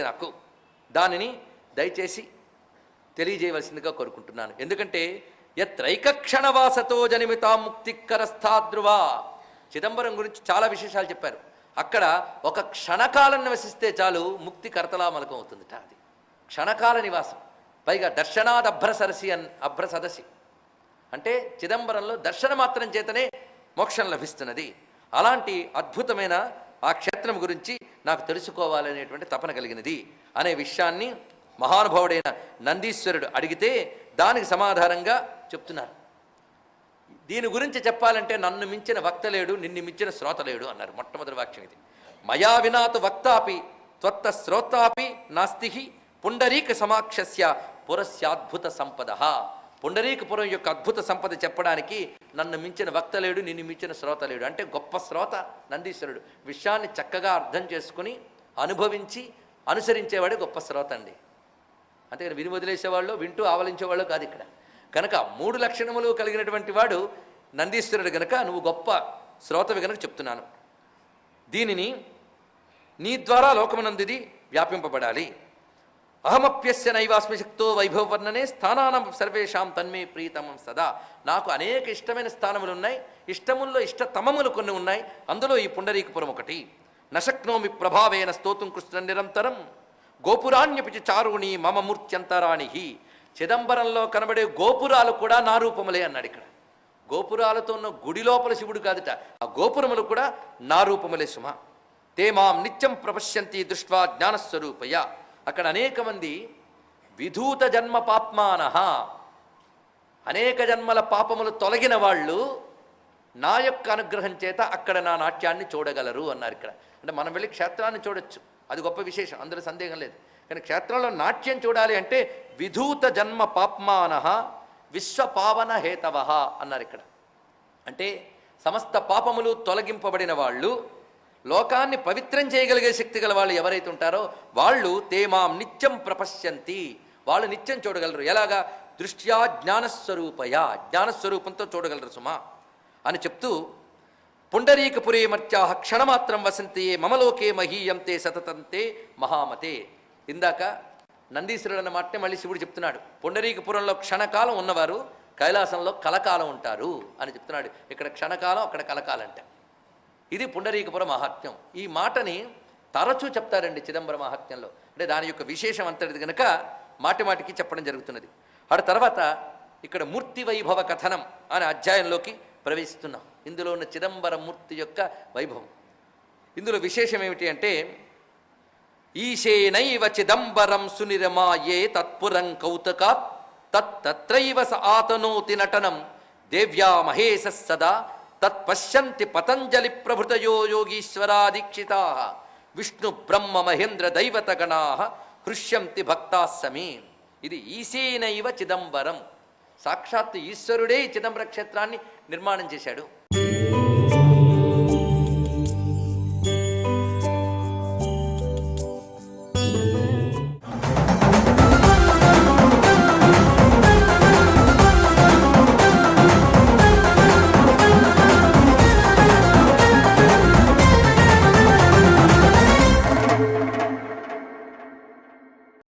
నాకు దానిని దయచేసి తెలియజేయవలసిందిగా కోరుకుంటున్నాను. ఎందుకంటే యత్రైకక్షణవాసతో జనిమితా ముక్తికరస్థాద్రువా, చిదంబరం గురించి చాలా విశేషాలు చెప్పారు. అక్కడ ఒక క్షణకాలం నివసిస్తే చాలు ముక్తి కర్తలామలకం అవుతుందిట. అది క్షణకాల నివాసం, పైగా దర్శనాద్ అభ్రసరసి అభ్రసదసి అంటే చిదంబరంలో దర్శన మాత్రం చేతనే మోక్షం లభిస్తున్నది. అలాంటి అద్భుతమైన ఆ క్షేత్రం గురించి నాకు తెలుసుకోవాలనేటువంటి తపన కలిగినది అనే విషయాన్ని మహానుభావుడైన నందీశ్వరుడు అడిగితే దానికి సమాధానంగా చెప్తున్నారు. దీని గురించి చెప్పాలంటే నన్ను మించిన వక్త లేడు, నిన్ను మించిన శ్రోత లేడు అన్నారు. మొట్టమొదటి వాక్యం ఇది. మయా వినాతు వక్తాపి త్వత్త శ్రోతాపి నాస్తి పుండరీక సమాక్షస్య పురస్యాద్భుత సంపద. పుండరీకపురం యొక్క అద్భుత సంపద చెప్పడానికి నన్ను మించిన వక్త లేడు, నిన్ను మించిన శ్రోత లేడు. అంటే గొప్ప శ్రోత నందీశ్వరుడు. విషయాన్ని చక్కగా అర్థం చేసుకుని అనుభవించి అనుసరించేవాడే గొప్ప శ్రోత అండి. అంతేగాని విని వదిలేసేవాళ్ళు, వింటూ ఆవలించేవాళ్ళు కాదు ఇక్కడ. కనుక 3 లక్షణములు కలిగినటువంటి వాడు నందీశ్వరుడు గనక నువ్వు గొప్ప శ్రోతవి గనక చెప్తున్నాను. దీనిని నీ ద్వారా లోకమునందుది వ్యాపింపబడాలి. అహమప్యస్య నైవాస్మి శక్తో వైభవ వర్ణనే స్థానానం సర్వేషాం తన్మే ప్రీతమం సదా. నాకు అనేక ఇష్టమైన స్థానములు ఉన్నాయి, ఇష్టముల్లో ఇష్టతమములు కొన్ని ఉన్నాయి. అందులో ఈ పుండరీకపురం ఒకటి. నశక్నోమి ప్రభావేన స్తోతుం కృష్ణ నిరంతరం గోపురాణ్యపిచి చారుణి మమ మూర్త్యంతరాణి. చిదంబరంలో కనబడే గోపురాలు కూడా నా రూపములే అన్నాడు. ఇక్కడ గోపురాలతో ఉన్న గుడి లోపల శివుడు కాదుట, ఆ గోపురములు కూడా నా రూపములే సుమ. తే మాం నిత్యం ప్రపశ్యంతి దృష్ట్వా జ్ఞానస్వరూపయ. అక్కడ అనేక మంది విధూత జన్మ పాప్మానః, అనేక జన్మల పాపములు తొలగిన వాళ్ళు నా యొక్క అనుగ్రహం చేత అక్కడ నా నాట్యాన్ని చూడగలరు అన్నారు. ఇక్కడ అంటే మనం వెళ్ళి క్షేత్రాన్ని చూడొచ్చు, అది గొప్ప విశేషం, అందులో సందేహం లేదు. కానీ క్షేత్రంలో నాట్యం చూడాలి అంటే విధూత జన్మ పాప్మానః విశ్వపావన హేతవః అన్నారు. ఇక్కడ అంటే సమస్త పాపములు తొలగింపబడిన వాళ్ళు, లోకాన్ని పవిత్రం చేయగలిగే శక్తి గల వాళ్ళు ఎవరైతే ఉంటారో వాళ్ళు తేమాం నిత్యం ప్రపశ్యంతి, వాళ్ళు నిత్యం చూడగలరు. ఎలాగా? దృష్ట్యా జ్ఞానస్వరూపయ, జ్ఞానస్వరూపంతో చూడగలరు సుమా అని చెప్తూ పుండరీకపురే మర్త్యాః క్షణమాత్రం వసంతే మమలోకే మహీయంతే సతతంతే మహామతే. ఇందాక నందీశ్వరుడు అన్న మాటనే మళ్ళీ శివుడు చెప్తున్నాడు. పుండరీకపురంలో క్షణకాలం ఉన్నవారు కైలాసంలో కలకాలం ఉంటారు అని చెప్తున్నాడు. ఇక్కడ క్షణకాలం, అక్కడ కలకాలం అంట. ఇది పుండరీకపుర మహాత్మ్యం. ఈ మాటని తరచూ చెప్తారండి చిదంబర మహాత్మ్యంలో. అంటే దాని యొక్క విశేషం అంతటిది కనుక మాటి మాటికి చెప్పడం జరుగుతున్నది. ఆ తర్వాత ఇక్కడ మూర్తి వైభవ కథనం అనే అధ్యాయంలోకి ప్రవేశిస్తున్నాం. ఇందులో ఉన్న చిదంబర మూర్తి యొక్క వైభవం. ఇందులో విశేషం ఏమిటి అంటే ఈశేనైవ చిదంబరం సునిరమాయే తత్పురం కౌతుకాత్ తత్రైవ స ఆతనోతి నటనం దేవ్యా మహేశ సదా తత్పశ్యంతి పతంజలి ప్రభృతయో యోగీశ్వరాదీక్షితా విష్ణు బ్రహ్మ మహేంద్ర దైవతగణా హృష్యంతి భక్తాస్సమి. ఇది ఈశేనైవ చిదంబరం, సాక్షాత్తు ఈశ్వరుడే చిదంబర క్షేత్రాన్ని నిర్మాణం చేశాడు.